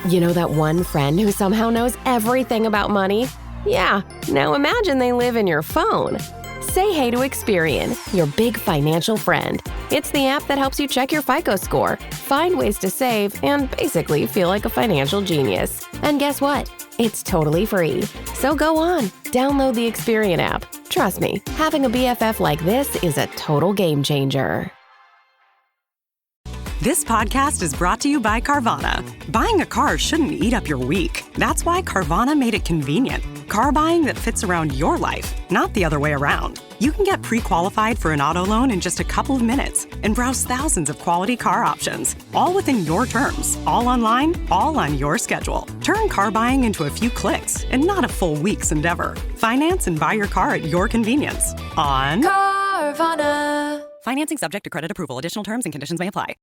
You know that one friend who somehow knows everything about money? Yeah, now imagine they live in your phone. Say hey to Experian, your big financial friend. It's the app that helps you check your FICO score, find ways to save, and basically feel like a financial genius. And guess what? It's totally free. So go on, download the Experian app. Trust me, having a BFF like this is a total game changer. This podcast is brought to you by Carvana. Buying a car shouldn't eat up your week. That's why Carvana made it convenient. Car buying that fits around your life, not the other way around. You can get pre-qualified for an auto loan in just a couple of minutes and browse thousands of quality car options, all within your terms, all online, all on your schedule. Turn car buying into a few clicks and not a full week's endeavor. Finance and buy your car at your convenience on Carvana. Financing subject to credit approval. Additional terms and conditions may apply.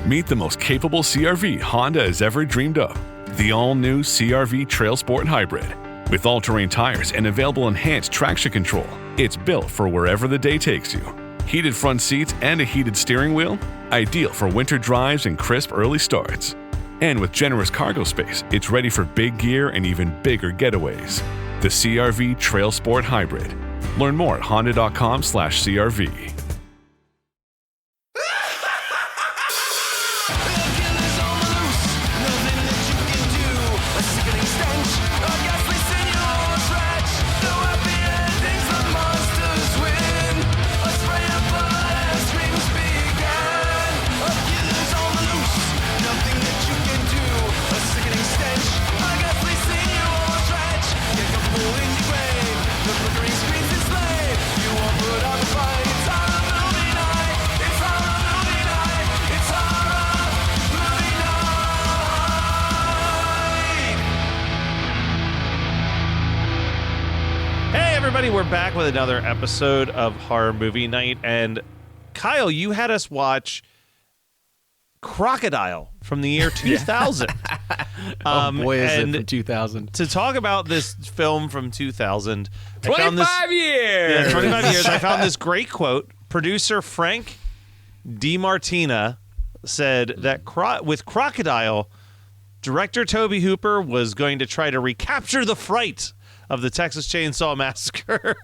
Meet the most capable CRV Honda has ever dreamed of. The all-new CRV Trail Sport Hybrid. With all-terrain tires and available enhanced traction control, it's built for wherever the day takes you. Heated front seats and a heated steering wheel, ideal for winter drives and crisp early starts. And with generous cargo space, it's ready for big gear and even bigger getaways. The CRV Trail Sport Hybrid. Learn more at honda.com/CRV. Everybody, we're back with another episode of Horror Movie Night, and Kyle, you had us watch Crocodile from the year 2000. Oh boy, is it from 2000. To talk about this film from 2000, 25 years! Yeah, 25 years. I found this great quote. Producer Frank DiMartina said that with Crocodile, director Tobe Hooper was going to try to recapture the fright of the Texas Chainsaw Massacre.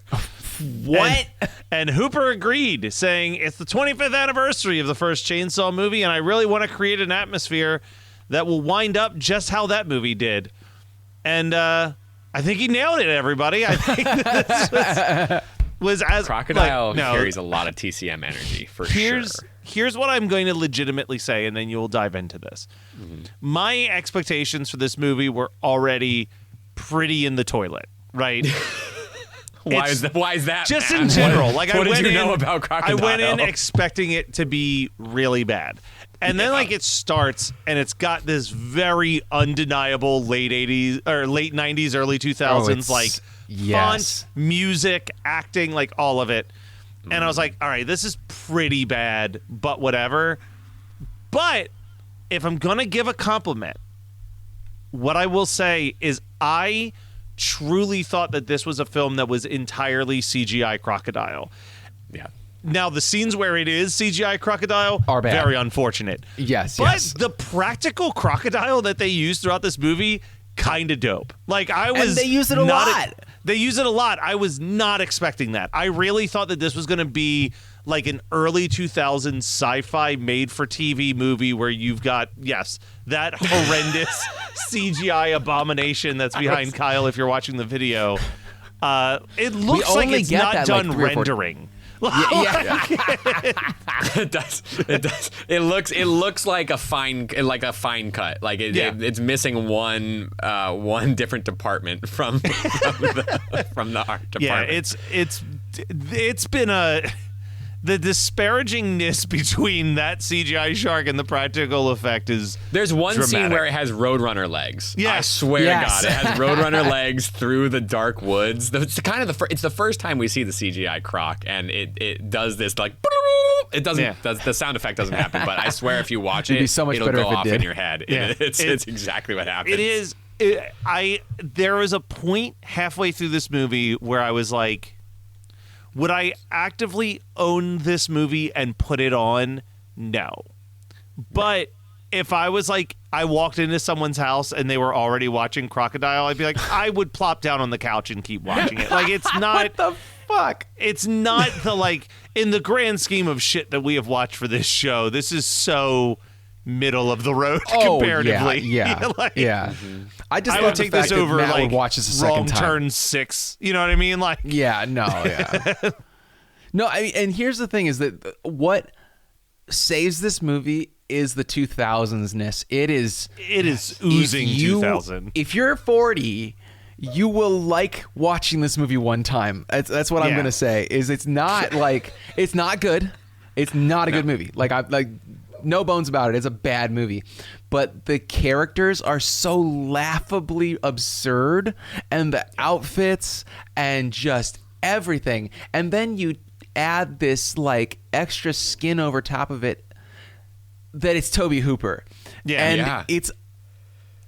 What? And Hooper agreed, saying, it's the 25th anniversary of the first Chainsaw movie, and I really want to create an atmosphere that will wind up just how that movie did. And I think he nailed it, everybody. I think this was as... Crocodile carries a lot of TCM energy, for sure. Here's what I'm going to legitimately say, and then you will dive into this. Mm-hmm. My expectations for this movie were already pretty in the toilet, right? Why is that? Just in general. What did you know about Crocodile? I went in expecting it to be really bad. And then it starts and it's got this very undeniable late 80s or late 90s, early 2000s font, music, acting, like all of it. And I was like, all right, this is pretty bad, but whatever. But if I'm going to give a compliment, what I will say is I truly thought that this was a film that was entirely CGI crocodile. Yeah. Now, the scenes where it is CGI crocodile are bad. Very unfortunate. Yes, but the practical crocodile that they use throughout this movie, kind of dope. Like, and they use it a lot. They use it a lot. I was not expecting that. I really thought that this was going to be like an early 2000s sci-fi made-for-TV movie where you've got, that horrendous CGI abomination that's behind Kyle if you're watching the video. It looks like it's not done rendering. Yeah. It does. It looks like a fine cut. Like it's missing one different department from the art department. Yeah, it's been the disparagingness between that CGI shark and the practical effect is There's one dramatic. scene where it has Roadrunner legs. Yes. I swear to God, it has Roadrunner legs through the dark woods. It's it's the first time we see the CGI croc, and it does this like it doesn't. Yeah. The sound effect doesn't happen, but I swear if you watch it, It'd be so much it'll better go if it off did. in your head. Yeah. It's exactly what happens. It is. There was a point halfway through this movie where I was like, would I actively own this movie and put it on? No. But if I was like, I walked into someone's house and they were already watching Crocodile, I'd be like, I would plop down on the couch and keep watching it. Like, it's not. What the fuck? It's not the, like, in the grand scheme of shit that we have watched for this show, this is so middle of the road comparatively. Yeah. Like, I just I love would take the fact this over, that Matt like, would watch this a second Wrong time. Turn 6. You know what I mean? Like, Yeah, no, I mean, and here's the thing: is that what saves this movie is the 2000s-ness. It is oozing if you- 2000. If you're 40, you will like watching this movie one time. That's what I'm Yeah. gonna say. Is it's not like it's not good. It's not a good movie. Like no bones about it. It's a bad movie. But the characters are so laughably absurd, and the outfits and just everything. And then you add this like extra skin over top of it that it's Tobe Hooper. Yeah. And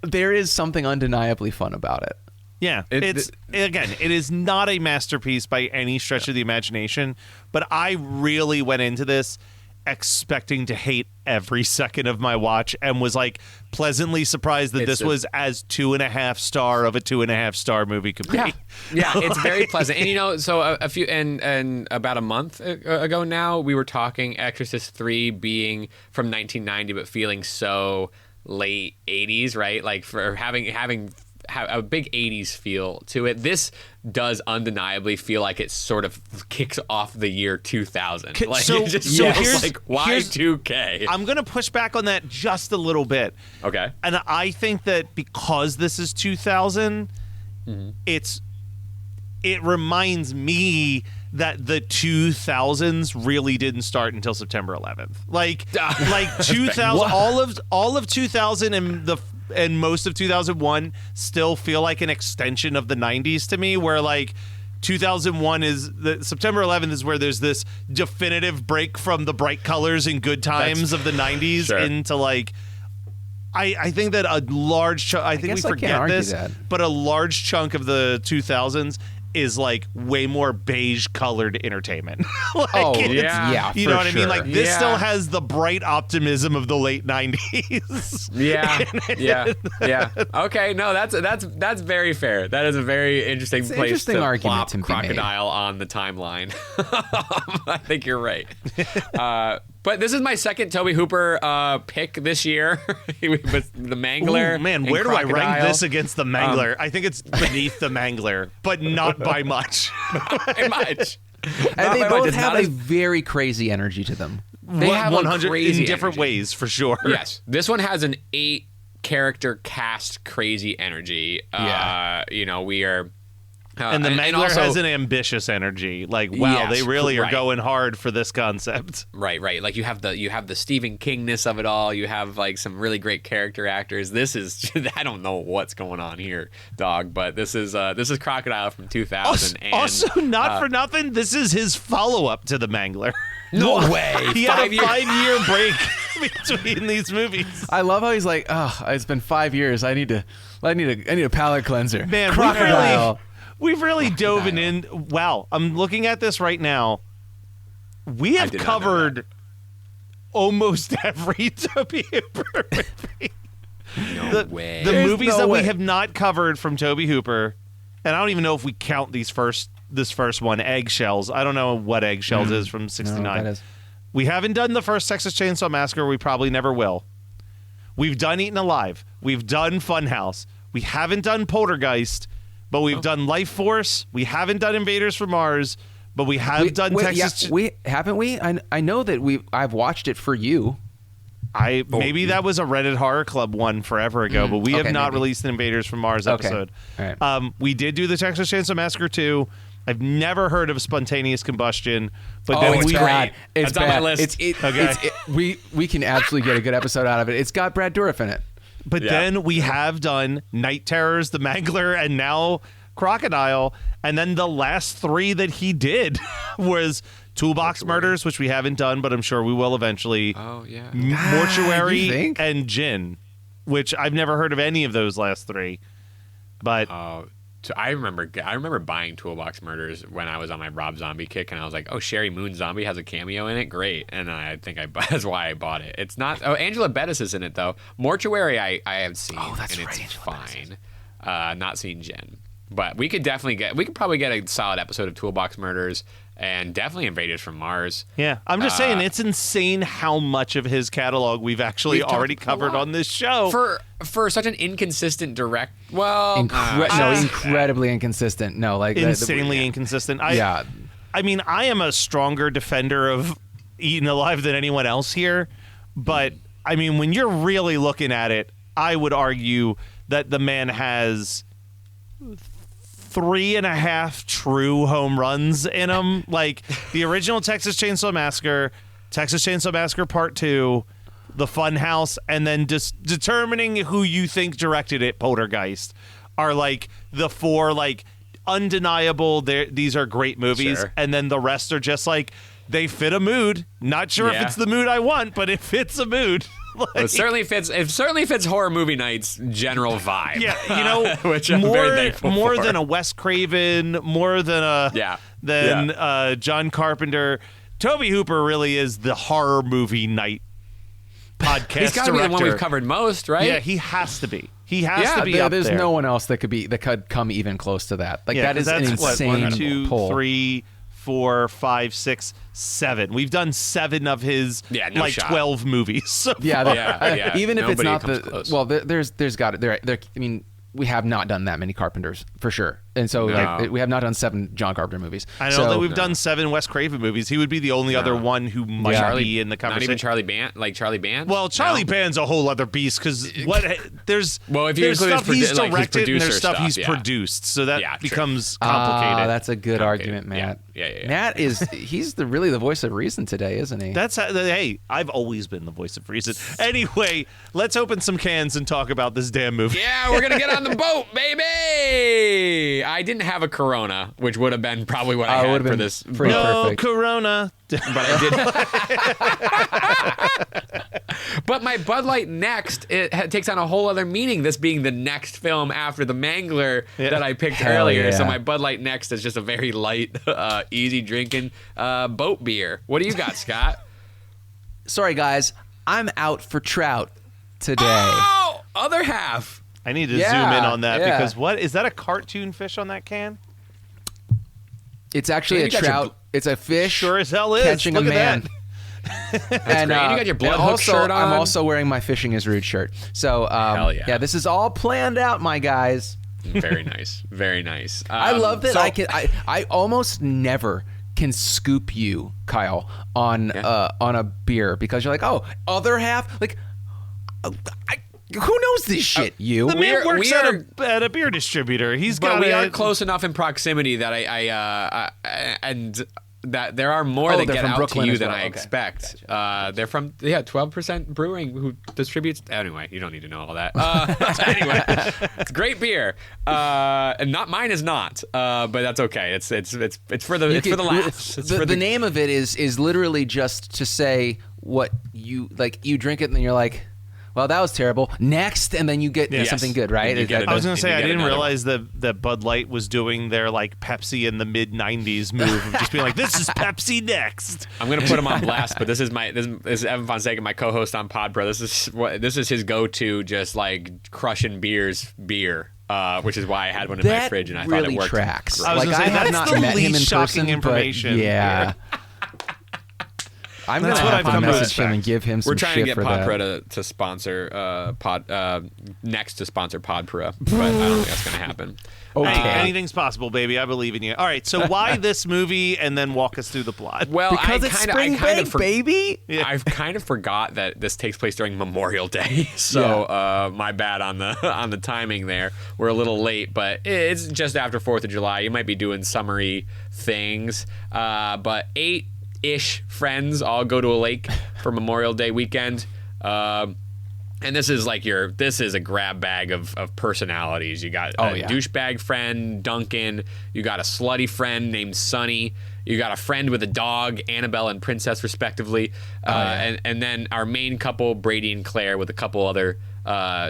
there is something undeniably fun about it. Yeah, it is not a masterpiece by any stretch of the imagination, but I really went into this expecting to hate every second of my watch and was like pleasantly surprised that this was as 2.5 star of a 2.5 star movie could be. Yeah, it's very pleasant. And so a few and about a month ago now, we were talking Exorcist 3 being from 1990 but feeling so late 80s, right? Like for having a big 80s feel to it. This does undeniably feel like it sort of kicks off the year 2000. Like, so it just here's feels like Y2K. I'm going to push back on that just a little bit. Okay. And I think that because this is 2000, it reminds me that the 2000s really didn't start until September 11th. Like 2000, all of 2000 and most of 2001 still feel like an extension of the 90s to me, where like 2001 is the September 11th is where there's this definitive break from the bright colors and good times of the 90s into like I think that a large chunk, I think we forget this, but a large chunk of the 2000s is like way more beige colored entertainment. Yeah, you know what I mean? Like this still has the bright optimism of the late 90s. Yeah. Okay, no, that's very fair. That is a very interesting place to argument plop Crocodile on the timeline. I think you're right. But this is my second Tobe Hooper pick this year with the Mangler. Ooh, man, where do I rank this against the Mangler? I think it's beneath the Mangler, but not by much. By much. And they both have a very crazy energy to them. They have 100 crazy in different energy. ways, for sure. Yes. This one has an 8 character cast crazy energy. We are... and the Mangler also, has an ambitious energy. Like, wow, they really are going hard for this concept. Right. Like you have the Stephen Kingness of it all. You have like some really great character actors. This is I don't know what's going on here, dog. But this is Crocodile from 2000. Also, not for nothing, this is his follow up to the Mangler. No way. He had a 5-year break between these movies. I love how he's like, oh, it's been 5 years. I need a palate cleanser. Man, Crocodile. We've really dove in. Wow, I'm looking at this right now. We have covered almost every Tobe Hooper movie. No way. The movies no that way. we have not covered from Tobe Hooper, and I don't even know if we count this first one, Eggshells. I don't know what Eggshells is from '69. No, that is. We haven't done the first Texas Chainsaw Massacre. We probably never will. We've done Eaten Alive. We've done Funhouse. We haven't done Poltergeist. But we've done Life Force. We haven't done Invaders from Mars, but we have done Texas. Yeah, we haven't we? I know that I've watched it for you. Maybe that was a Reddit Horror Club one forever ago, but we have not released an Invaders from Mars episode. All right. We did do the Texas Chainsaw Massacre 2. I've never heard of spontaneous combustion, but Oh, it's bad. It's That's on bad. my list. We can absolutely get a good episode out of it. It's got Brad Dourif in it. But then we have done Night Terrors, The Mangler, and now Crocodile. And then the last 3 that he did was Toolbox Murders, which we haven't done, but I'm sure we will eventually. Oh, yeah. Mortuary you think? and Gin, which I've never heard of any of those last 3. But I remember buying Toolbox Murders when I was on my Rob Zombie kick, and I was like, oh, Sherry Moon Zombie has a cameo in it, great. And I think that's why I bought it. It's not. Oh, Angela Bettis is in it though. Mortuary I have seen. Oh, that's and right. It's fine. Not seen Jen, but we could probably get a solid episode of Toolbox Murders. And definitely Invaders from Mars. Yeah, I'm just saying it's insane how much of his catalog we've already covered on this show. For such an inconsistent incredibly inconsistent. No, like insanely inconsistent. I mean, I am a stronger defender of Eaten Alive than anyone else here, but I mean, when you're really looking at it, I would argue that the man has 3.5 true home runs in him. Like the original Texas Chainsaw Massacre, Texas Chainsaw Massacre Part 2, The Funhouse, and then just determining who you think directed it, Poltergeist, are like the 4 like undeniable. These are great movies, sure. And then the rest are just like they fit a mood. Not sure if it's the mood I want, but it fits a mood. Like, well, it certainly fits horror movie night's general vibe. Yeah, you know, which I'm very thankful more for. than a Wes Craven, more than John Carpenter. Tobe Hooper really is the horror movie night podcast. He's got to be the one we've covered most, right? Yeah, he has to be. He has to be up there's there. no one else that could come even close to that. Like that is an insane 1, 2, pull. 3, 4, 5, 6, 7. We've done 7 of his 12 movies. So even if it's not close. well, there's got it. There. I mean, we have not done that many Carpenters for sure, and so we have not done 7 John Carpenter movies. I know that we've done 7 Wes Craven movies. He would be the only other one who might be in the conversation. Not even Charlie Band. Well, Charlie Band's a whole other beast because there's if you stuff he's directed and there's his stuff he's produced, so that becomes complicated. That's a good argument, Matt. Yeah. Matt he's really the voice of reason today, isn't he? Hey, I've always been the voice of reason. Anyway, let's open some cans and talk about this damn movie. Yeah, we're gonna get on the boat, baby. I didn't have a Corona, which would have been probably what I had for this. Perfect. Corona. But I did. But my Bud Light Next, it takes on a whole other meaning, this being the next film after The Mangler that I picked earlier. So my Bud Light Next is just a very light, easy drinking boat beer. What do you got, Scott? Sorry, guys. I'm out for trout today. Oh, other half. I need to zoom in on that because what is that a cartoon fish on that can? It's actually a trout. It's a fish. Sure as hell is. Catching Look a man. That's great. You got your blood hook shirt on. I'm also wearing my Fishing is Rude shirt. So, hell yeah. This is all planned out, my guys. Very nice. Very nice. I love that I almost never can scoop you, Kyle, on a beer because you're like, oh, other half? Like, who knows this shit? You? The man works at a beer distributor. We are close enough in proximity that and that there are more that get out Brooklyn to you as well. than I expect. Gotcha. They're from 12% Brewing, who distributes. Anyway, you don't need to know all that. Anyway, it's great beer, and not mine is not, but that's okay. It's for the laughs. The name of it is literally just to say what you like. You drink it and then you're like, well, that was terrible. Next, and then you get something good, right? I was going to say, I didn't realize that Bud Light was doing their like Pepsi in the mid '90s move of just being like, "This is Pepsi next." I'm going to put him on blast, but this is Evan Fonseca, my co-host on Pod Pro. This is his go-to, just like crushing beer, which is why I had one in my fridge and I thought it worked. Tracks. I was going to say, have not met him in person, information. But yeah. I'm going to have to message him and give him some shit for that. We're trying to get Pod Pro to sponsor Next to sponsor Pod Pro, but I don't think that's going to happen. Okay. Anything's possible, baby. I believe in you. All right, so why this movie, and then walk us through the plot? Well, because it's spring break, baby. Yeah. I've kind of forgot that this takes place during Memorial Day, so my bad on the timing there. We're a little late, but it's just after 4th of July. You might be doing summery things, but 8-ish friends all go to a lake for Memorial Day weekend. And this is a grab bag of personalities. You got a douchebag friend, Duncan. You got a slutty friend named Sunny. You got a friend with a dog, Annabelle and Princess, respectively. And then our main couple, Brady and Claire, with a couple other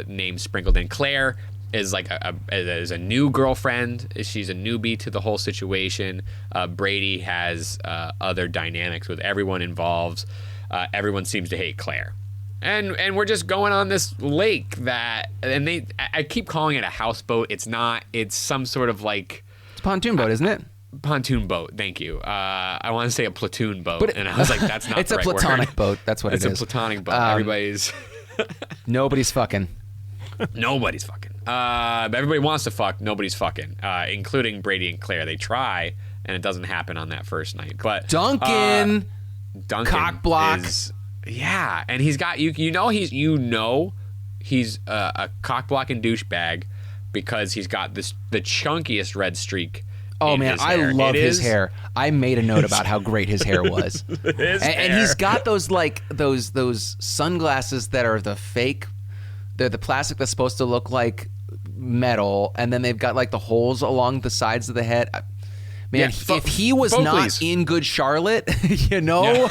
names sprinkled in. Claire is like is a new girlfriend. She's a newbie to the whole situation. Brady has other dynamics with everyone involved. Everyone seems to hate Claire. And we're just going on this lake I keep calling it a houseboat. It's not. It's some sort of like... It's a pontoon boat, isn't it? Pontoon boat, thank you. I want to say a platoon boat, and I was like, that's not it's the right word. It's a platonic boat. That's what it is. It's a platonic boat. Everybody's... Nobody's fucking. Nobody's fucking. But everybody wants to fuck. Nobody's fucking, including Brady and Claire. They try, and it doesn't happen on that first night. But Duncan cock block. Yeah, and he's got he's a cock blocking douchebag because he's got the chunkiest red streak. Oh man, I love his hair. I made a note about how great his hair was. And he's got those those sunglasses that are the fake. They're the plastic that's supposed to look like metal, and then they've got like the holes along the sides of the head. Man, if he was not in Good Charlotte, you know,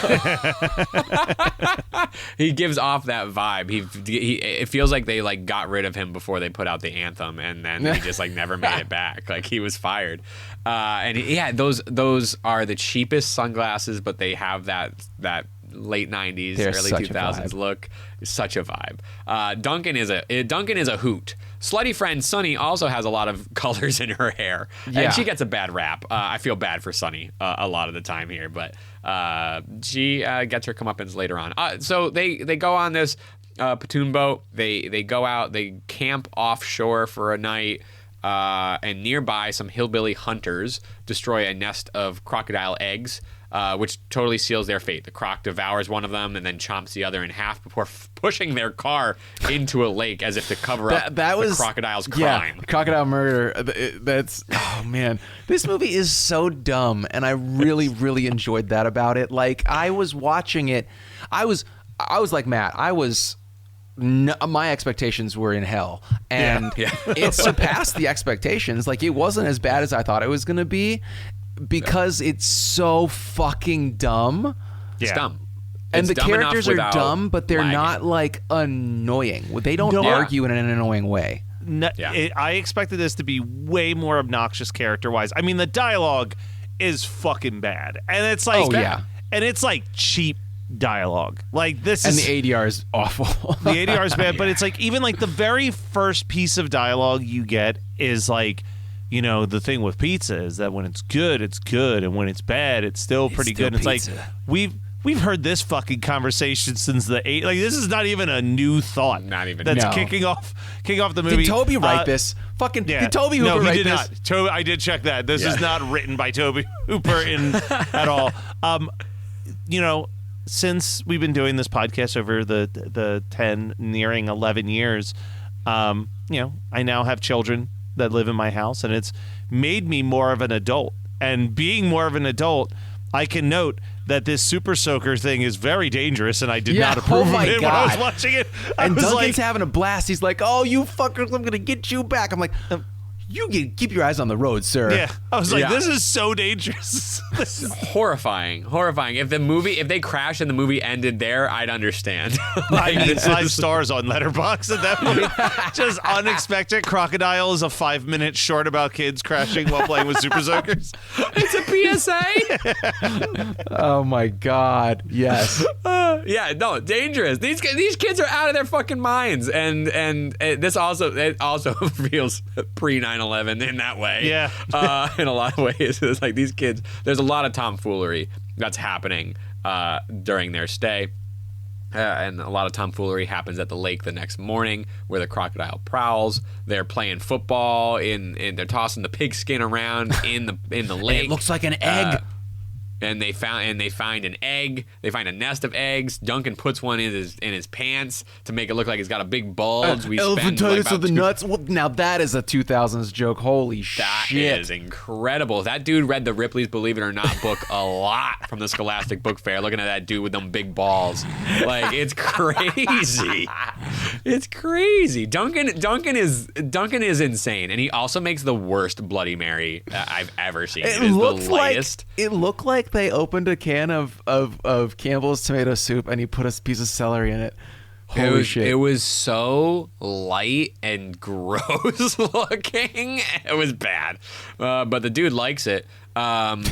he gives off that vibe. It feels like they like got rid of him before they put out the anthem, and then he just like never made it back. Like he was fired. Those are the cheapest sunglasses, but they have that late 90s, early 2000s look. It's such a vibe. Duncan is a hoot. Slutty friend Sunny also has a lot of colors in her hair, and she gets a bad rap. I feel bad for Sunny a lot of the time here, but she gets her comeuppance later on. So they go on this platoon boat. They go out. They camp offshore for a night. And nearby, some hillbilly hunters destroy a nest of crocodile eggs, which totally seals their fate. The croc devours one of them and then chomps the other in half before pushing their car into a lake as if to cover up the crocodile's crime. Yeah, crocodile murder. Oh man, this movie is so dumb, and I really, really enjoyed that about it. Like I was watching it, I was like Matt. My expectations were in hell, and it surpassed the expectations. Like it wasn't as bad as I thought it was going to be because it's so fucking dumb. It's dumb. And it's the characters are dumb, but they're not like annoying. They don't argue in an annoying way. I expected this to be way more obnoxious character-wise. I mean, the dialogue is fucking bad, and it's like, and it's like cheap dialogue. Like this is, and the ADR is awful. The ADR is bad, but it's like even like the very first piece of dialogue you get is like, you know, the thing with pizza is that when it's good, and when it's bad, it's still pretty good. And it's like we've heard this fucking conversation since the 80s. Like this is not even a new thought. Not even that's kicking off the movie. Did Tobe write this? Fucking did Tobe Hooper write this? No, I did check that. This is not written by Tobe Hooper at all. You know, since we've been doing this podcast over the 10 nearing 11 years, you know, I now have children that live in my house, and it's made me more of an adult. And being more of an adult, I can note that this super soaker thing is very dangerous, and I did not approve of it when I was watching it. And Duncan's having a blast. He's like, "Oh, you fuckers, I'm gonna get you back." I'm like, you can keep your eyes on the road, sir. Yeah. I was like, this is so dangerous. This is horrifying. If they crashed and the movie ended there, I'd understand. I mean, 5 stars on Letterboxd at that point. Just unexpected. Crocodile is a 5-minute short about kids crashing while playing with super soakers. It's a PSA. Oh my God. Yes. Dangerous. These kids are out of their fucking minds, and this also feels pre 9/11 in that way. Yeah. In a lot of ways, it's like these kids. There's a lot of tomfoolery that's happening during their stay, and a lot of tomfoolery happens at the lake the next morning, where the crocodile prowls. They're playing football they're tossing the pigskin around in the lake. It looks like an egg. And they find an egg. They find a nest of eggs. Duncan puts one in his pants to make it look like he's got a big bulge. Elephantitis of the nuts. Well, now that is a 2000s joke. Holy shit! That is incredible. That dude read the Ripley's Believe It or Not book a lot from the Scholastic Book Fair. Looking at that dude with them big balls, like it's crazy. It's crazy. Duncan is insane, and he also makes the worst Bloody Mary I've ever seen. It is the lightest. It looked like they opened a can of Campbell's tomato soup and he put a piece of celery in it. Holy shit. It was so light and gross looking. It was bad. But the dude likes it. I'm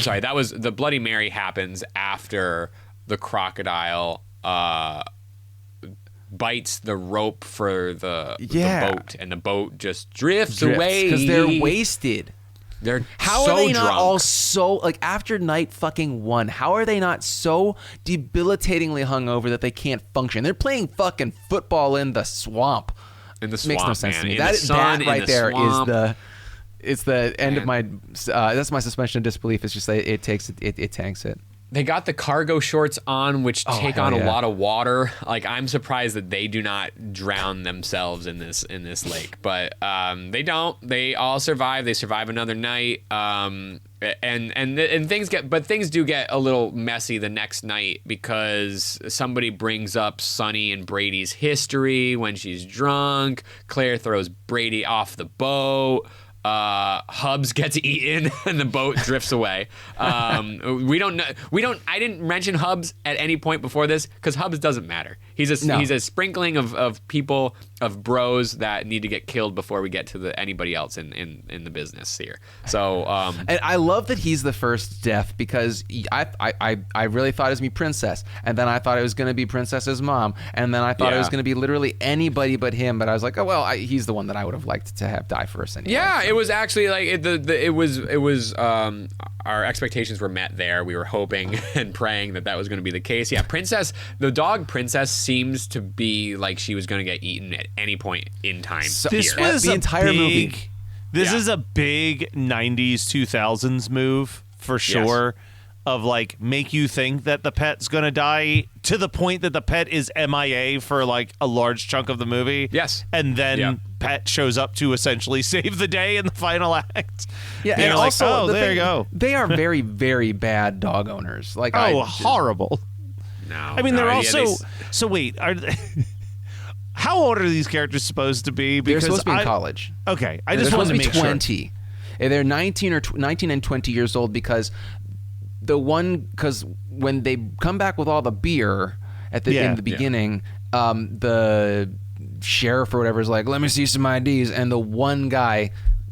sorry. That was the Bloody Mary happens after the crocodile bites the rope for the boat, and the boat just drifts away because they're wasted. How so are they not drunk. all so like after night fucking 1? How are they not so debilitatingly hungover that they can't function? They're playing fucking football in the swamp. In the Makes swamp, no sense man. to me. In That the sun, right in the there swamp. is it's the end of my that's my suspension of disbelief. It's just that it tanks it. They got the cargo shorts on, which take on a lot of water. Like, I'm surprised that they do not drown themselves in this lake, but they don't. They all survive. They survive another night, and things do get a little messy the next night because somebody brings up Sonny and Brady's history when she's drunk. Claire throws Brady off the boat. Hubs gets eaten and the boat drifts away. We don't know. I didn't mention Hubs at any point before this because Hubs doesn't matter. He's a sprinkling of people, of bros that need to get killed before we get to anybody else in the business here. So and I love that he's the first death because I really thought it was gonna be Princess, and then I thought it was gonna be Princess's mom, and then I thought it was gonna be literally anybody but him. But I was like, oh well, he's the one that I would have liked to have die first anyway. Yeah, it was actually like it was our expectations were met there. We were hoping and praying that was going to be the case. Yeah, the dog Princess seems to be like she was going to get eaten at any point in time. So, This here. was the entire movie. This is a big 90s 2000s move for sure. Of like make you think that the pet's gonna die to the point that the pet is MIA for like a large chunk of the movie. Yes. And then pet shows up to essentially save the day in the final act. Yeah, You're and like, also there you go. They are very, very bad dog owners. Like horrible. No, I mean, they're also. So wait, how old are these characters supposed to be? They're Because supposed to be in college. Okay, I They're just wanted to supposed make to be 20. sure. They're 19 and 20 years old because when they come back with all the beer in the beginning, the sheriff or whatever is like, let me see some IDs, and the one guy,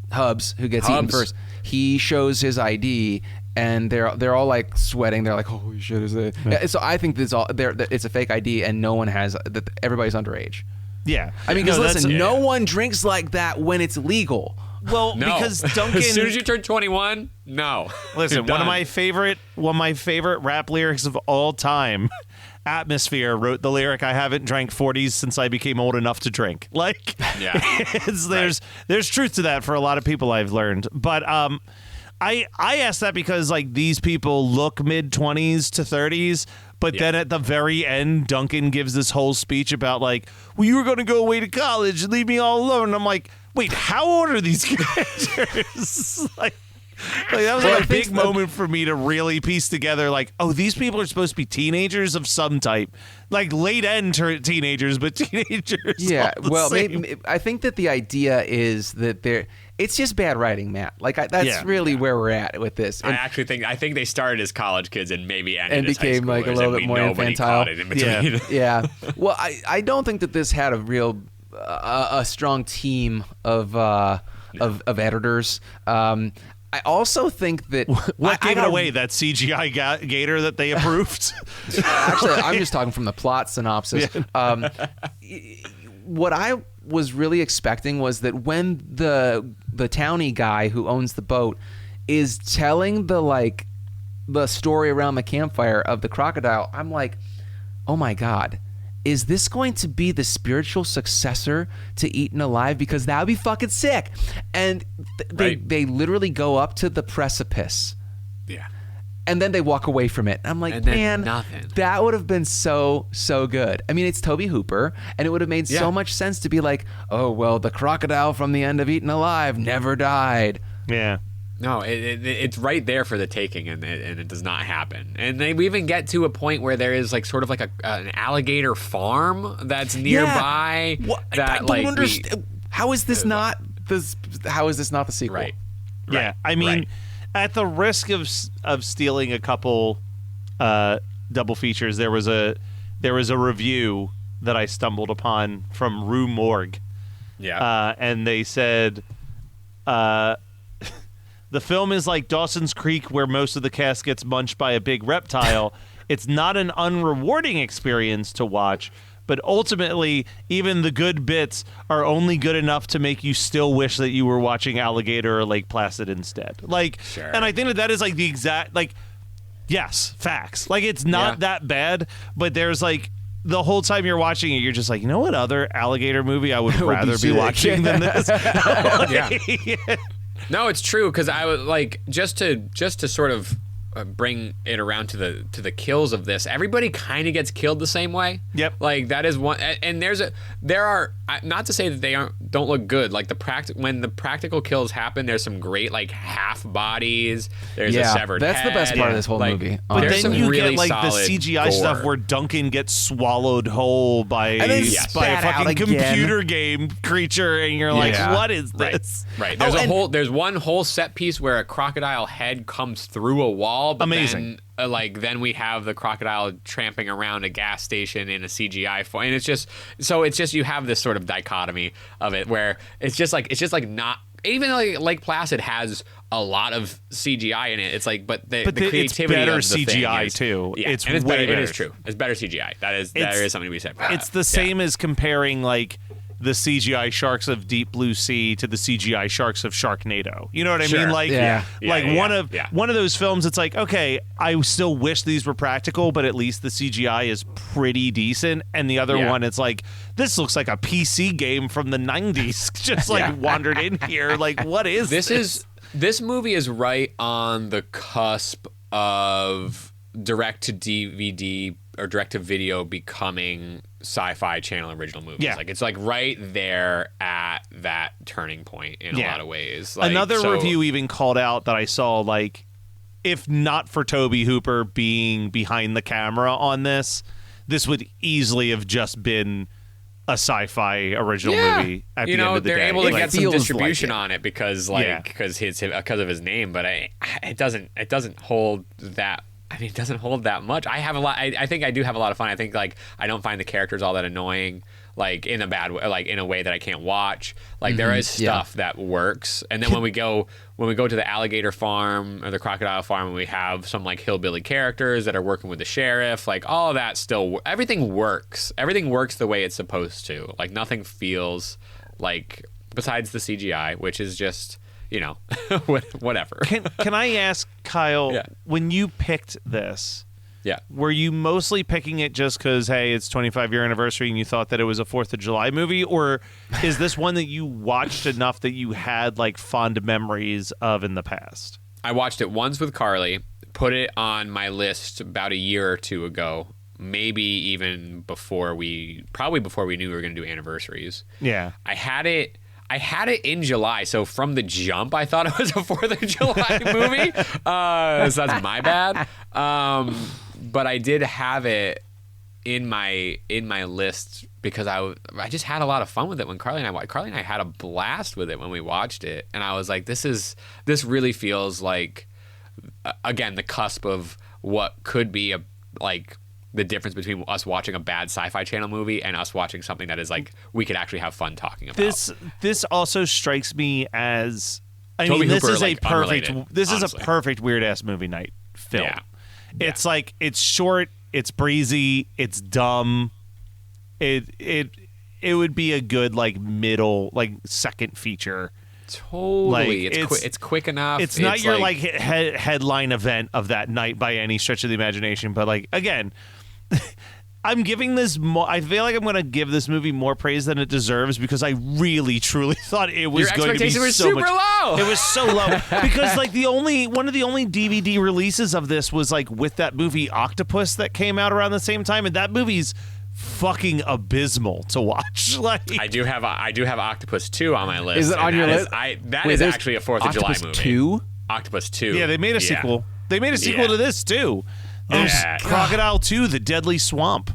Hubs, who gets eaten first, he shows his ID. And they're all like sweating. They're like, "Holy shit, is it?" Yeah. So I think it's a fake ID, and no one has that. Everybody's underage. Yeah, I mean, because listen, no one drinks like that when it's legal. Well, No. because Duncan. As soon as you turn 21, no. Listen, You're one done. of my favorite rap lyrics of all time, Atmosphere, wrote the lyric, "I haven't drank 40s since I became old enough to drink." Like, there's truth to that for a lot of people, I've learned. But I asked that because like these people look mid-20s to 30s, but then at the very end, Duncan gives this whole speech about like, well, you were going to go away to college and leave me all alone. And I'm like, wait, how old are these characters? like that was like a big moment for me to really piece together like, oh, these people are supposed to be teenagers of some type, like late end teenagers, but teenagers. Yeah, all the well, same. maybe, I think that the idea is that it's just bad writing, Matt. Like that's really where we're at with this. And, I think they started as college kids and maybe ended and as high became like a schoolers, little and bit more nobody infantile. caught it in between. Yeah. Well, I don't think that this had a real a strong team of editors. I also think that what gave it away, that CGI gator that they approved? Actually, I'm just talking from the plot synopsis. What I was really expecting was that when the townie guy who owns the boat is telling the story around the campfire of the crocodile, I'm like, oh my God, is this going to be the spiritual successor to Eaten Alive? Because that would be fucking sick. And they literally go up to the precipice. Yeah. And then they walk away from it. I'm like, man, that would have been so good. I mean, it's Tobe Hooper, and it would have made so much sense to be like, oh, well, the crocodile from the end of Eaten Alive never died. Yeah. No, it's right there for the taking, and it does not happen. And they even get to a point where there is like sort of like an alligator farm that's nearby. Yeah. I don't understand. How is this not the sequel? Right. Yeah. I mean, at the risk of stealing a couple double features, there was a review that I stumbled upon from Rue Morgue. Yeah. And they said the film is like Dawson's Creek, where most of the cast gets munched by a big reptile. It's not an unrewarding experience to watch, but ultimately, even the good bits are only good enough to make you still wish that you were watching Alligator or Lake Placid instead. Sure. And I think that is like the exact, yes, facts. It's not that bad, but there's the whole time you're watching it, you're just like, you know what other alligator movie I would rather be watching than this? No, it's true, because I would just to sort of bring it around to the kills of this. Everybody kind of gets killed the same way. Yep. That is one, and there are, not to say that they don't look good. When the practical kills happen, there's some great half bodies. There's a severed that's head. the best part of this whole movie. But there's then some you really get the solid CGI gore. stuff where Duncan gets swallowed whole by a spat out fucking again. computer game creature, and you're like, what is this? Right. There's one whole set piece where a crocodile head comes through a wall. But Amazing. Then we have the crocodile tramping around a gas station in a CGI form, and it's just you have this sort of dichotomy of it where it's just not. Even Lake Placid has a lot of CGI in it. It's but the creativity it's better of the CGI thing is, too. Yeah, It's and it's way better. It better. is true. It's better CGI. There is something to be said for that. It's the same as comparing the CGI sharks of Deep Blue Sea to the CGI sharks of Sharknado. You know what I Sure. mean? Yeah. One of those films, it's okay, I still wish these were practical, but at least the CGI is pretty decent. And the other one, it's this looks like a PC game from the 90s, just wandered in here. What is this? This movie is right on the cusp of direct to DVD or direct to video becoming Sci-Fi Channel original movies. Yeah. It's right there at that turning point in a lot of ways. Another review even called out that I saw, if not for Tobe Hooper being behind the camera on this would easily have just been a sci-fi original movie at the end of the day. They're able to get some feels distribution like it. on it because because of his name, but it doesn't hold that. I mean, it doesn't hold that much. I have a lot. I think I do have a lot of fun. I think I don't find the characters all that annoying, in a bad way, in a way that I can't watch. There is stuff that works. And then when we go to the alligator farm or the crocodile farm, and we have some hillbilly characters that are working with the sheriff, all of that everything works. Everything works the way it's supposed to. Nothing feels besides the CGI, which is just. Whatever. Can I ask, Kyle, Yeah. when you picked this, Yeah. were you mostly picking it just because, hey, it's 25-year anniversary and you thought that it was a 4th of July movie? Or is this one that you watched enough that you had, fond memories of in the past? I watched it once with Carly, put it on my list about a year or two ago, maybe even before we knew we were going to do anniversaries. Yeah. I had it in July, so from the jump, I thought it was a 4th of July movie. So that's my bad. But I did have it in my list because I just had a lot of fun with it when Carly and I had a blast with it when we watched it, and I was like, this really feels like again the cusp of what could be the difference between us watching a bad Sci-Fi Channel movie and us watching something that is we could actually have fun talking about. This also strikes me as Tobe this Hooper, is a perfect unrelated, is a honestly. perfect weird ass movie night film. Yeah. It's it's short, it's breezy, it's dumb. It would be a good middle second feature. Totally, it's quick enough. It's not your headline event of that night by any stretch of the imagination, but again, I'm giving this more. I feel like I'm going to give this movie more praise than it deserves because I really, truly thought it was Your going to be expectations were so super low. It was so low because one of the only DVD releases of this was with that movie Octopus that came out around the same time, and that movie's fucking abysmal to watch. I do have Octopus 2 on my list. Is it on your list? That is actually a 4th of July Octopus movie. 2? Octopus 2. Yeah, they made a sequel. They made a sequel to this too. There's Yeah. Crocodile 2, The Deadly Swamp.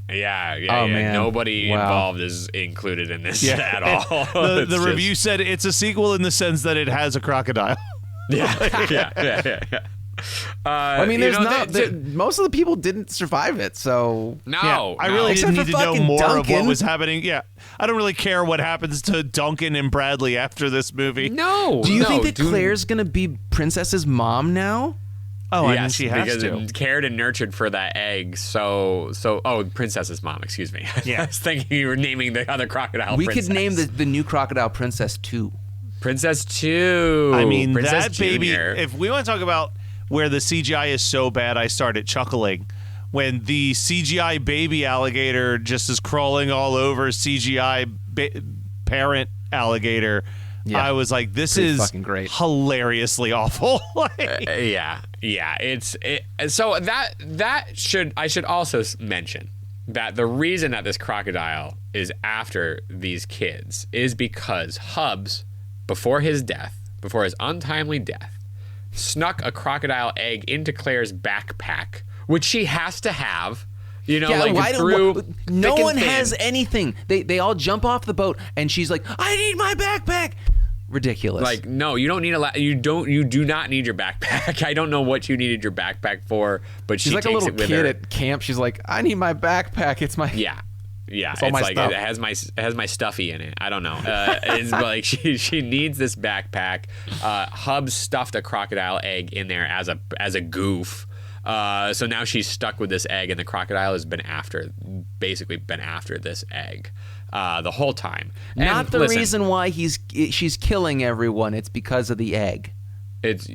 Yeah. Oh, man. Nobody Wow. involved is included in this at all. The review said it's a sequel in the sense that it has a crocodile. Yeah. I mean, there's most of the people didn't survive it, so I really Except didn't need for to know fucking more of Duncan. what was happening. Yeah, I don't really care what happens to Duncan and Bradley after this movie. No. Do you think that Claire's gonna be Princess's mom now? Oh, I mean, yes, she has because to. it cared and nurtured for that egg. Princess's mom. Excuse me. Yeah. I was thinking you were naming the other crocodile. We princess. could name the new crocodile Princess 2. Princess 2. I mean, Princess that baby. Junior. If we want to talk about where the CGI is so bad, I started chuckling when the CGI baby alligator just is crawling all over CGI parent alligator. Yeah. I was like, this Pretty is fucking great. Hilariously awful. Yeah. So I should also mention that the reason that this crocodile is after these kids is because Hubs, before his untimely death, snuck a crocodile egg into Claire's backpack, which she has to have. You know, no one has anything. They all jump off the boat, and she's like, "I need my backpack." Ridiculous. Like, no, you don't need you do not need your backpack. I don't know what you needed your backpack for, but she's like a little kid at camp. She's like, "I need my backpack. It's my It's all my like stuff. it has my stuffy in it. I don't know. It's like she needs this backpack. Hubs stuffed a crocodile egg in there as a goof. So now she's stuck with this egg, and the crocodile has been after this egg the whole time. Not the reason why she's killing everyone. It's because of the egg. It's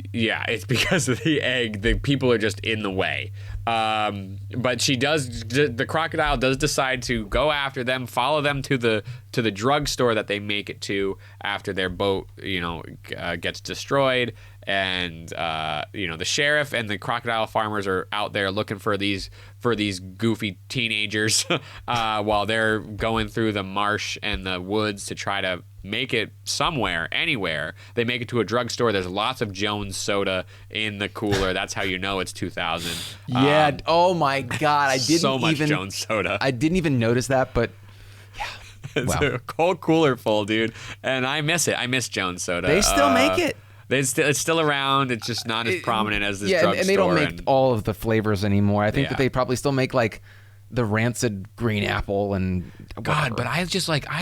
because of the egg. The people are just in the way. But the crocodile does decide to go after them, follow them to the drugstore that they make it to after their boat, gets destroyed. And the sheriff and the crocodile farmers are out there looking for these goofy teenagers while they're going through the marsh and the woods to try to make it anywhere. They make it to a drugstore. There's lots of Jones soda in the cooler. That's how you know it's 2000. Yeah. Oh my God. I didn't so much Jones soda. I didn't even notice that, but yeah. It's a cold cooler full, dude. And I miss it. I miss Jones soda. They still make it. It's still around. It's just not as prominent as this drugstore. And they don't make all of the flavors anymore. I think that they probably still make like the rancid green apple and God, but I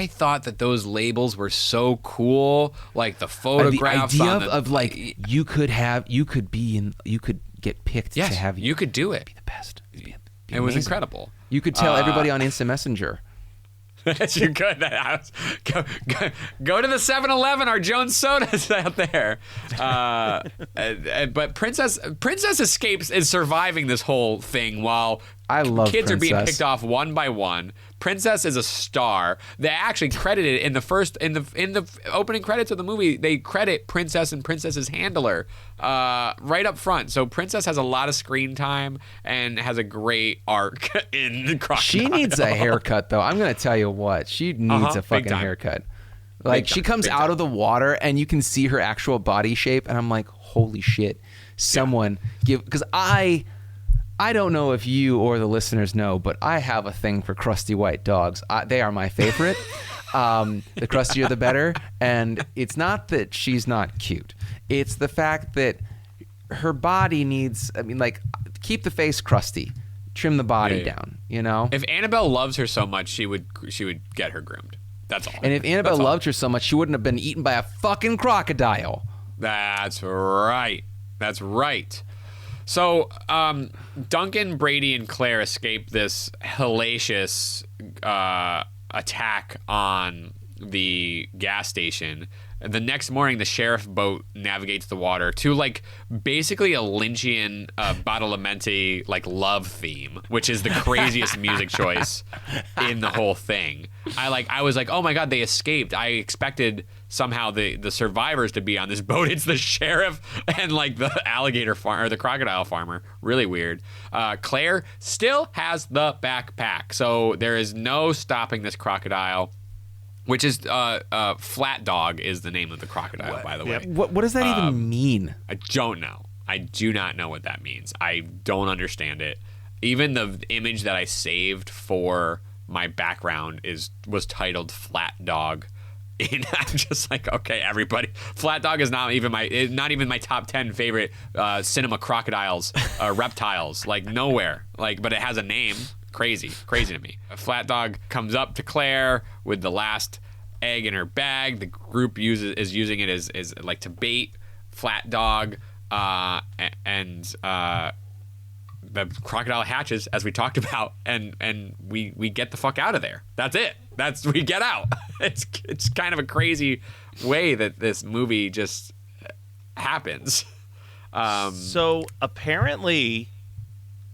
thought that those labels were so cool. Like the photographs the idea of like you could get picked to have you could do it. Be the best. It was incredible. You could tell everybody on Instant Messenger. Yes, you could. Go to the 7-Eleven. Our Jones soda's out there. But Princess is surviving this whole thing while kids are being picked off one by one. Princess is a star. They actually credited in the opening credits of the movie. They credit Princess and Princess's handler right up front. So Princess has a lot of screen time and has a great arc in Crocodile. She needs a haircut, though. I'm gonna tell you what. She needs a fucking haircut. Like she comes out of the water and you can see her actual body shape, and I'm like, holy shit! Someone because I don't know if you or the listeners know, but I have a thing for crusty white dogs. They are my favorite. The crustier, the better. And it's not that she's not cute. It's the fact that her body needs, keep the face crusty. Trim the body down, If Annabelle loves her so much, she would get her groomed. That's all. And if Annabelle loved her so much, she wouldn't have been eaten by a fucking crocodile. That's right. So, Duncan, Brady, and Claire escape this hellacious attack on the gas station. The next morning, the sheriff boat navigates the water to basically a Lynchian Badalamenti love theme, which is the craziest music choice in the whole thing. I was like, oh my God, they escaped. I expected somehow the survivors to be on this boat. It's the sheriff and the alligator farm or the crocodile farmer. Really weird. Claire still has the backpack, so there is no stopping this crocodile. Which is Flat Dog is the name of the crocodile, by the way. What does that even mean? I don't know. I do not know what that means. I don't understand it. Even the image that I saved for my background was titled Flat Dog. I'm just like, okay, everybody. Flat Dog is not even my top 10 favorite cinema crocodiles, reptiles. Like nowhere. Like, but it has a name. Crazy to me. A Flat Dog comes up to Claire with the last egg in her bag. The group is using it as like to bait Flat Dog, and the crocodile hatches, as we talked about, and we get the fuck out of there. That's it. We get out. It's kind of a crazy way that this movie just happens. So apparently,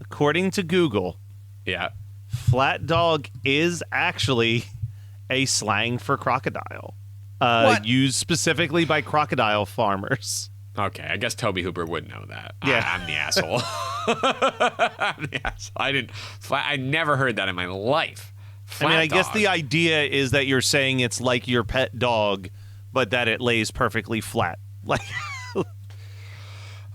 according to Google, yeah, Flat Dog is actually a slang for crocodile, used specifically by crocodile farmers. Okay, I guess Tobe Hooper would know that. Yeah. I'm the asshole. I never heard that in my life. I guess the idea is that you're saying it's like your pet dog, but that it lays perfectly flat. Like,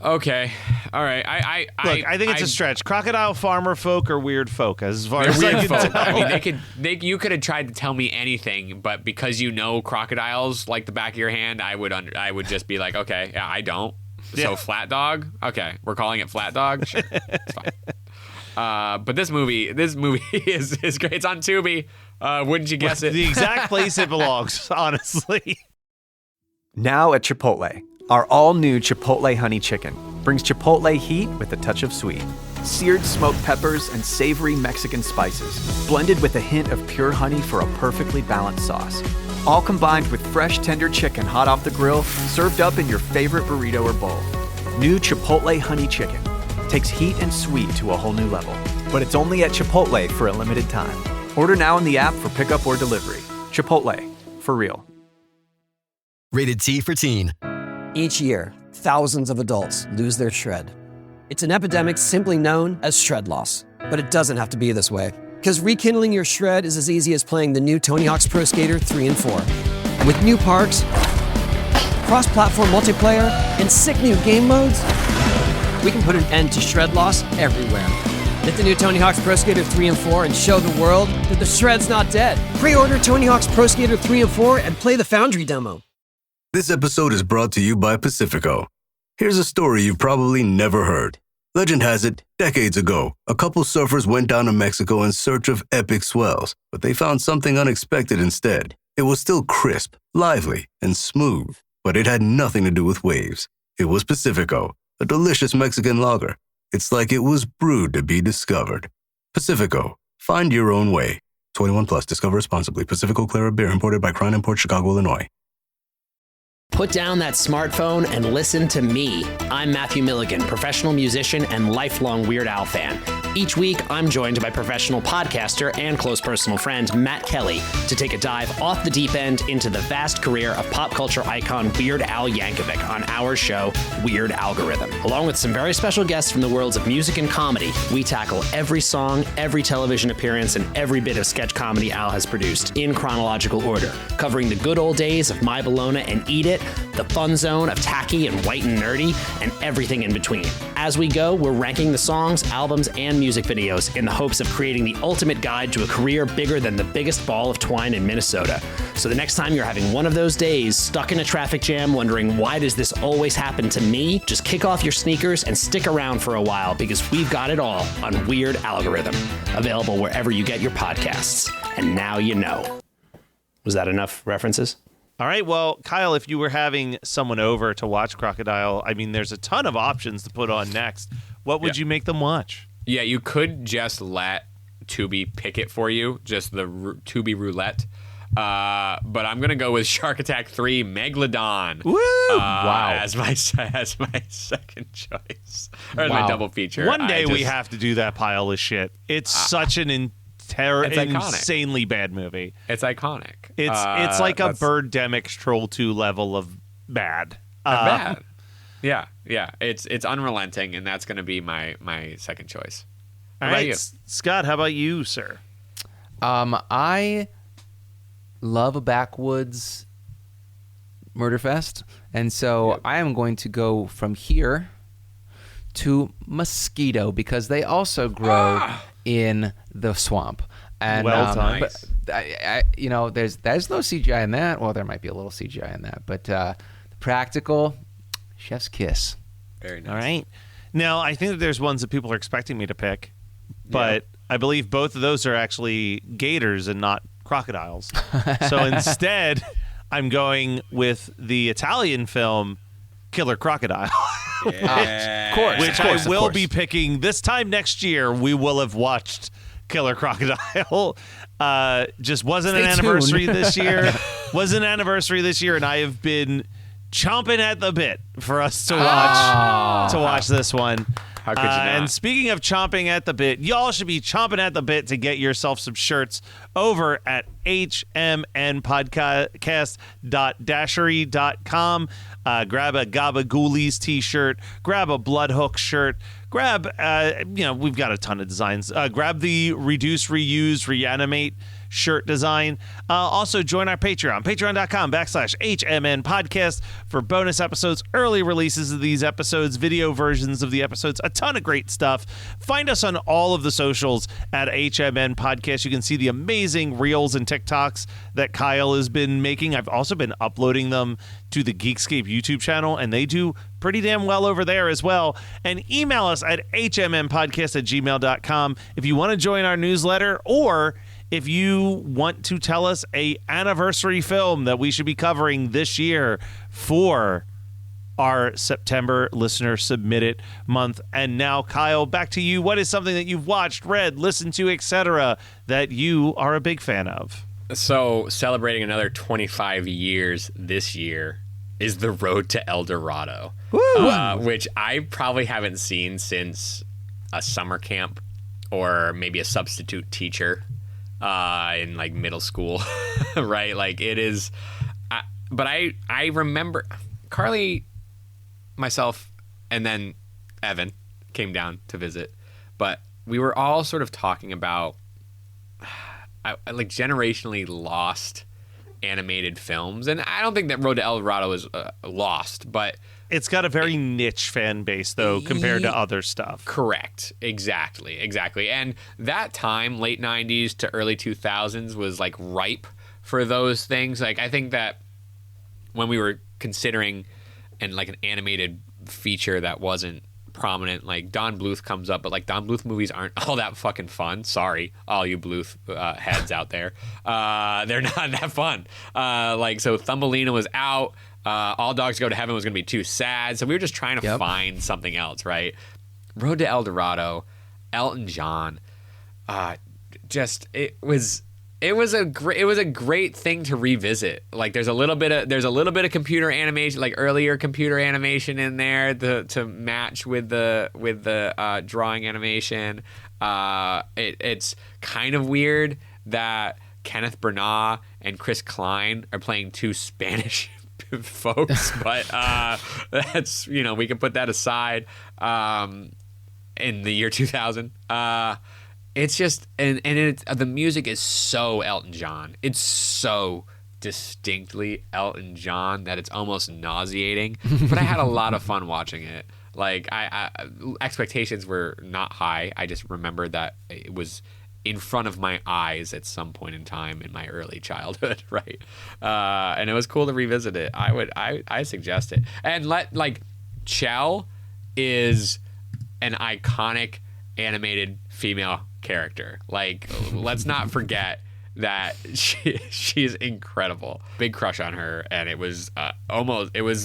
okay, all right. I think it's a stretch. Crocodile farmer folk are weird folk, as far they're as I weird can folk. tell. I mean, you could have tried to tell me anything, but because you know crocodiles like the back of your hand, I would just be like, okay, yeah, I don't. So Yeah. Flat Dog. Okay, we're calling it Flat Dog. Sure, it's fine. But this movie is great. It's on Tubi. Wouldn't you guess it? The exact place it belongs, honestly. Now at Chipotle, our all-new Chipotle Honey Chicken brings Chipotle heat with a touch of sweet. Seared smoked peppers and savory Mexican spices, blended with a hint of pure honey for a perfectly balanced sauce. All combined with fresh, tender chicken hot off the grill, served up in your favorite burrito or bowl. New Chipotle Honey Chicken takes heat and sweet to a whole new level. But it's only at Chipotle for a limited time. Order now in the app for pickup or delivery. Chipotle, for real. Rated T for teen. Each year, thousands of adults lose their shred. It's an epidemic simply known as shred loss. But it doesn't have to be this way. Because rekindling your shred is as easy as playing the new Tony Hawk's Pro Skater 3 and 4. And with new parks, cross-platform multiplayer, and sick new game modes, we can put an end to shred loss everywhere. Get the new Tony Hawk's Pro Skater 3 and 4 and show the world that the shred's not dead. Pre-order Tony Hawk's Pro Skater 3 and 4 and play the Foundry demo. This episode is brought to you by Pacifico. Here's a story you've probably never heard. Legend has it, decades ago, a couple surfers went down to Mexico in search of epic swells, but they found something unexpected instead. It was still crisp, lively, and smooth, but it had nothing to do with waves. It was Pacifico, a delicious Mexican lager. It's like it was brewed to be discovered. Pacifico, find your own way. 21 plus, discover responsibly. Pacifico Clara Beer, imported by Crown Import, Chicago, Illinois. Put down that smartphone and listen to me. I'm Matthew Milligan, professional musician and lifelong Weird Al fan. Each week, I'm joined by professional podcaster and close personal friend Matt Kelly to take a dive off the deep end into the vast career of pop culture icon Weird Al Yankovic on our show, Weird Algorithm. Along with some very special guests from the worlds of music and comedy, we tackle every song, every television appearance, and every bit of sketch comedy Al has produced in chronological order, covering the good old days of My Bologna and Eat It, the fun zone of tacky and white and nerdy, and everything in between. As we go, we're ranking the songs, albums, and music videos in the hopes of creating the ultimate guide to a career bigger than the biggest ball of twine in Minnesota. So the next time you're having one of those days, stuck in a traffic jam, wondering why does this always happen to me, just kick off your sneakers and stick around for a while because we've got it all on Weird Algorithm, available wherever you get your podcasts. And now you know. Was that enough references? All right, well, Kyle, if you were having someone over to watch Crocodile, I mean, there's a ton of options to put on next. What would you make them watch? Yeah, you could just let Tubi pick it for you, just the Tubi roulette. But I'm gonna go with Shark Attack 3 Megalodon. Woo! Wow, as my second choice or my double feature. One day we have to do that pile of shit. It's such an insanely bad movie. It's iconic. It's like a Birdemic Troll 2 level of bad. Bad. Yeah. It's unrelenting, and that's gonna be my second choice. All right, Scott, how about you, sir? I love a backwoods murder fest, and so I am going to go from here to Mosquito because they also grow in the swamp. And, well done. But there's no CGI in that. Well, there might be a little CGI in that, but the practical, chef's kiss. Very nice. All right. Now, I think that there's ones that people are expecting me to pick, but I believe both of those are actually gators and not crocodiles. So instead, I'm going with the Italian film Killer Crocodile. Yeah. Of course. Which I will be picking this time next year. We will have watched Killer Crocodile. Just wasn't an anniversary this year. Wasn't an anniversary this year, and I have been chomping at the bit for us to watch this one. How could you not? And speaking of chomping at the bit, y'all should be chomping at the bit to get yourself some shirts over at hmnpodcast.dashery.com. Grab a Gabagoolies t-shirt, grab a Bloodhook shirt, grab, we've got a ton of designs. Grab the Reduce, Reuse, Reanimate shirt design. Also, join our Patreon, patreon.com/HMN podcast for bonus episodes, early releases of these episodes, video versions of the episodes, a ton of great stuff. Find us on all of the socials at HMN podcast. You can see the amazing reels and TikToks that Kyle has been making. I've also been uploading them to the Geekscape YouTube channel, and they do pretty damn well over there as well. And email us at hmnpodcast@gmail.com if you want to join our newsletter, or if you want to tell us a anniversary film that we should be covering this year for our September listener submit it month. And now, Kyle, back to you. What is something that you've watched, read, listened to, etc., that you are a big fan of? So, celebrating another 25 years this year is The Road to El Dorado, which I probably haven't seen since a summer camp or maybe a substitute teacher in like middle school, right? Like it is, but I remember Carly, myself, and then Evan came down to visit, but we were all sort of talking about like generationally lost animated films, and I don't think that Road to El Dorado is lost, but it's got a very niche fan base, though, compared to other stuff. Correct. Exactly. And that time, late 90s to early 2000s, was like ripe for those things. Like, I think that when we were considering an animated feature that wasn't prominent, like Don Bluth comes up, but like Don Bluth movies aren't all that fucking fun. Sorry, all you Bluth heads out there. They're not that fun. So Thumbelina was out. All Dogs Go to Heaven was going to be too sad, so we were just trying to find something else, right? Road to El Dorado, Elton John, it was a great thing to revisit. Like there's a little bit of computer animation, like earlier computer animation in there to match with the drawing animation. It's kind of weird that Kenneth Branagh and Chris Klein are playing two Spanish folks, but that's, we can put that aside. In the year 2000, it's just the music is so Elton John. It's so distinctly Elton John that it's almost nauseating. But I had a lot of fun watching it. Like I expectations were not high. I just remember that it was in front of my eyes at some point in time in my early childhood, right? And it was cool to revisit it. I suggest it. And Chell is an iconic animated female character. Like, let's not forget that she's incredible. Big crush on her, and it was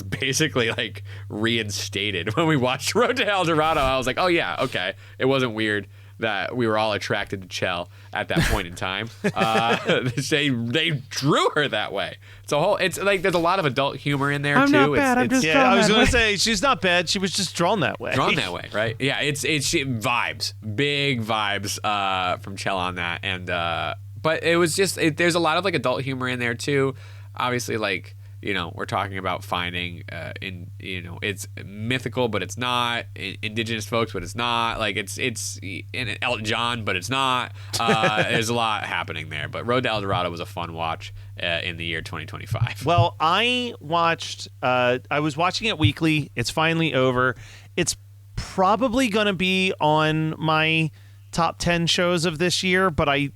basically like reinstated when we watched Road to El Dorado. I was like, oh yeah, okay. It wasn't weird that we were all attracted to Chell at that point in time. They drew her that way. It's like there's a lot of adult humor in there too. Not bad. I'm just drawn I was going way. to say she's not bad. She was just drawn that way. Drawn that way, right? Yeah, it's vibes, big vibes from Chell on that, and but it was just there's a lot of like adult humor in there too. Obviously, like, we're talking about finding it's mythical, but it's not. Indigenous folks, but it's not. Like it's in Elton John, but it's not. There's a lot happening there. But Road to El Dorado was a fun watch in the year 2025. Well, I was watching it weekly. It's finally over. It's probably going to be on my top 10 shows of this year, but I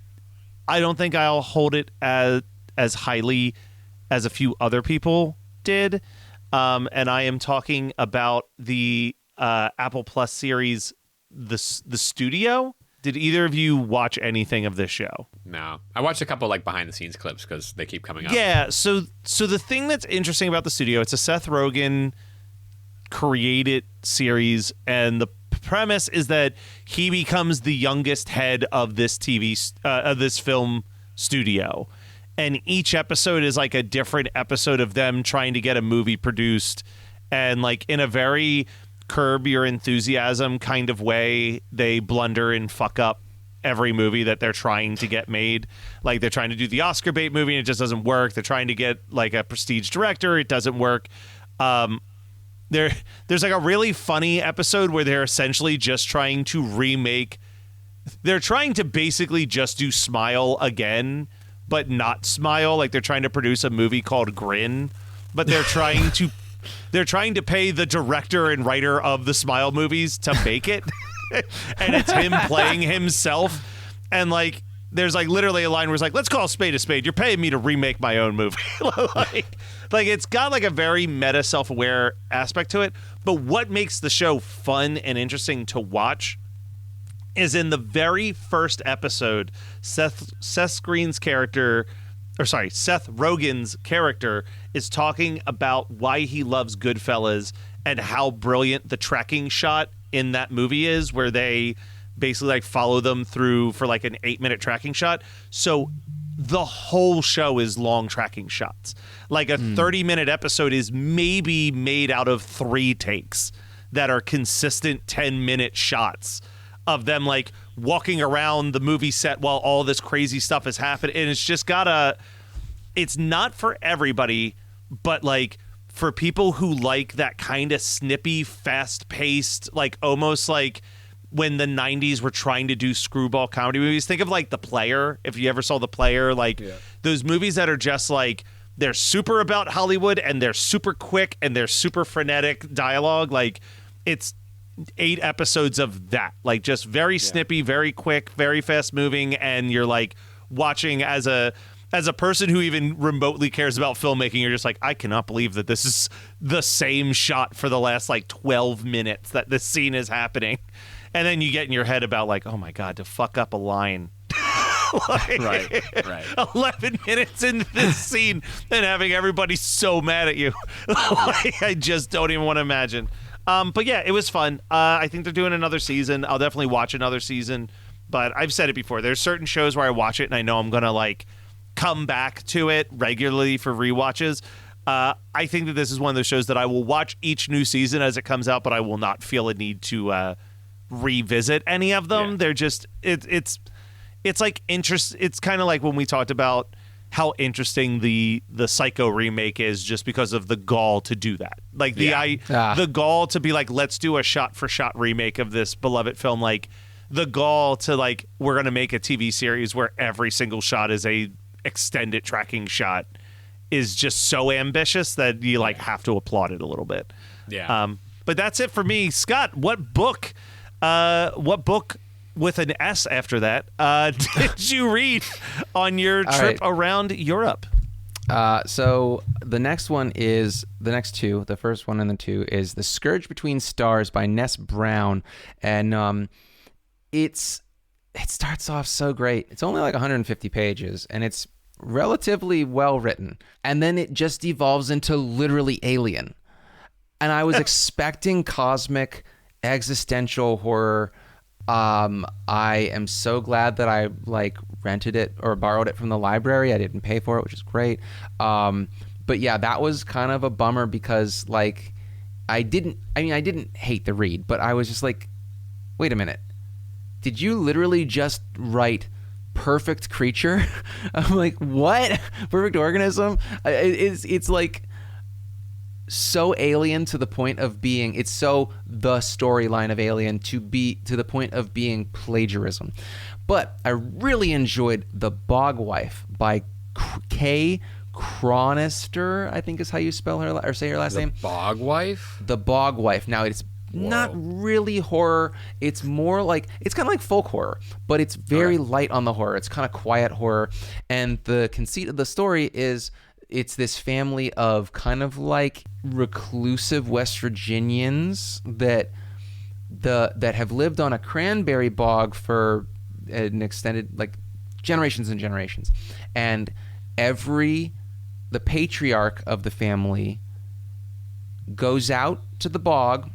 I don't think I'll hold it as highly as a few other people did. And I am talking about the Apple Plus series, the Studio. Did either of you watch anything of this show? No. I watched a couple like behind the scenes clips because they keep coming up. Yeah, so the thing that's interesting about the Studio, it's a Seth Rogen created series, and the premise is that he becomes the youngest head of this this film studio, and each episode is like a different episode of them trying to get a movie produced, and like in a very Curb Your Enthusiasm kind of way, they blunder and fuck up every movie that they're trying to get made. Like they're trying to do the Oscar bait movie and it just doesn't work. They're trying to get like a prestige director, it doesn't work. There's like a really funny episode where they're essentially just trying to remake. They're trying to basically just do Smile again, but not Smile. Like they're trying to produce a movie called Grin, but they're trying to pay the director and writer of the Smile movies to make it. And it's him playing himself. And like there's like literally a line where it's like, let's call a spade a spade. You're paying me to remake my own movie. like it's got like a very meta self-aware aspect to it. But what makes the show fun and interesting to watch is in the very first episode, Seth Rogen's character is talking about why he loves Goodfellas and how brilliant the tracking shot in that movie is, where they basically like follow them through for like an 8-minute tracking shot. So the whole show is long tracking shots. Like a 30-minute episode is maybe made out of 3 takes that are consistent 10-minute shots of them like walking around the movie set while all this crazy stuff is happening. And it's just it's not for everybody, but like for people who like that kind of snippy, fast-paced, like almost like when the 90s were trying to do screwball comedy movies. Think of like The Player, if you ever saw The Player, like those movies that are just like, they're super about Hollywood and they're super quick and they're super frenetic dialogue. Like it's 8 episodes of that, like just very snippy, very quick, very fast moving, and you're like watching as a person who even remotely cares about filmmaking, you're just like, I cannot believe that this is the same shot for the last like 12 minutes that this scene is happening. And then you get in your head about like, oh my God, to fuck up a line. right. 11 minutes into this scene and having everybody so mad at you. Like, I just don't even want to imagine. But yeah, it was fun. I think they're doing another season. I'll definitely watch another season. But I've said it before. There's certain shows where I watch it and I know I'm going to like come back to it regularly for rewatches. I think that this is one of those shows that I will watch each new season as it comes out, but I will not feel a need to revisit any of them. They're just it's like interest. It's kind of like when we talked about how interesting the Psycho remake is, just because of the gall to do that. Like the gall to be like, let's do a shot for shot remake of this beloved film. Like the gall to like, we're gonna make a TV series where every single shot is a extended tracking shot is just so ambitious that you like have to applaud it a little bit. But that's it for me. Scott, what book with an S after that did you read on your trip around Europe? So the next one is the next two. The first one and the 2 is The Scourge Between Stars by Ness Brown, and it starts off so great. It's only like 150 pages, and it's relatively well written, and then it just evolves into literally Alien. And I was expecting cosmic existential horror. I am so glad that I like rented it or borrowed it from the library. I didn't pay for it, which is great. But yeah, that was kind of a bummer because like I didn't hate the read, but I was just like, wait a minute. Did you literally just write Perfect Creature? I'm like, what? Perfect Organism? It's like so Alien to the point of being, it's so the storyline of Alien to the point of being plagiarism. But I really enjoyed The Bog Wife by Kay Cronister, I think is how you spell her or say her last name. The Bog Wife? The Bog Wife. Now it's not really horror. It's more like, it's kind of like folk horror, but it's very light on the horror. It's kind of quiet horror. And the conceit of the story is it's this family of kind of like reclusive West Virginians that have lived on a cranberry bog for an extended, like, generations and generations. And the patriarch of the family goes out to the bog,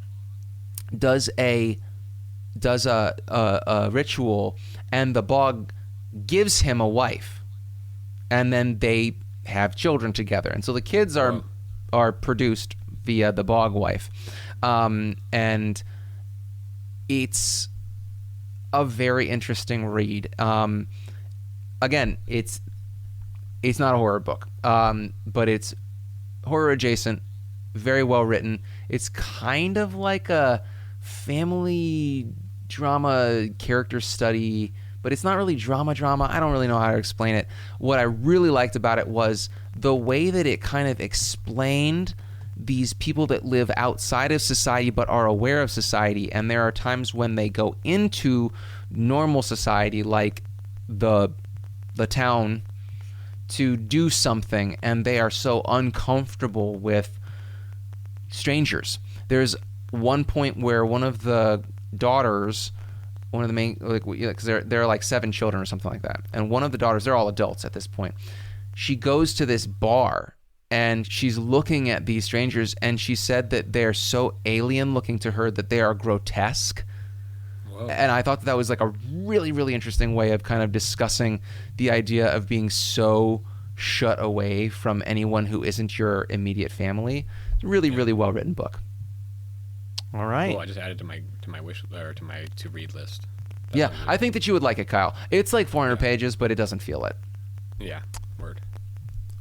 does a ritual, and the bog gives him a wife, and then they have children together. And so the kids are produced via the bog wife, and it's a very interesting read. Again, it's not a horror book, but it's horror adjacent, very well written. It's kind of like a family drama character study, but it's not really drama. I don't really know how to explain it. What I really liked about it was the way that it kind of explained these people that live outside of society but are aware of society, and there are times when they go into normal society, like the town, to do something, and they are so uncomfortable with strangers. There's one point where one of the daughters, one of the main, like, because there are like 7 children or something like that, and one of the daughters, they're all adults at this point, she goes to this bar and she's looking at these strangers, and she said that they're so alien looking to her that they are grotesque. Whoa. And I thought that was like a really, really interesting way of kind of discussing the idea of being so shut away from anyone who isn't your immediate family. It's a really, really well written book. All right. Cool. I just added to my wish, or to my to read list. Yeah, I think that you would like it, Kyle. It's like 400 pages, but it doesn't feel it. Yeah, word.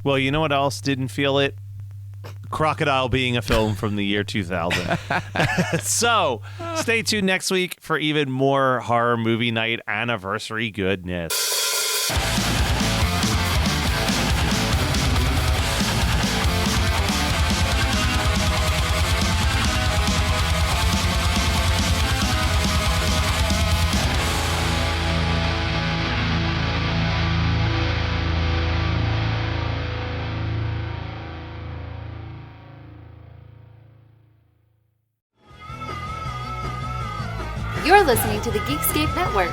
Well, you know what else didn't feel it? Crocodile being a film from the year 2000. So, stay tuned next week for even more horror movie night anniversary goodness. You're listening to the Geekscape Network.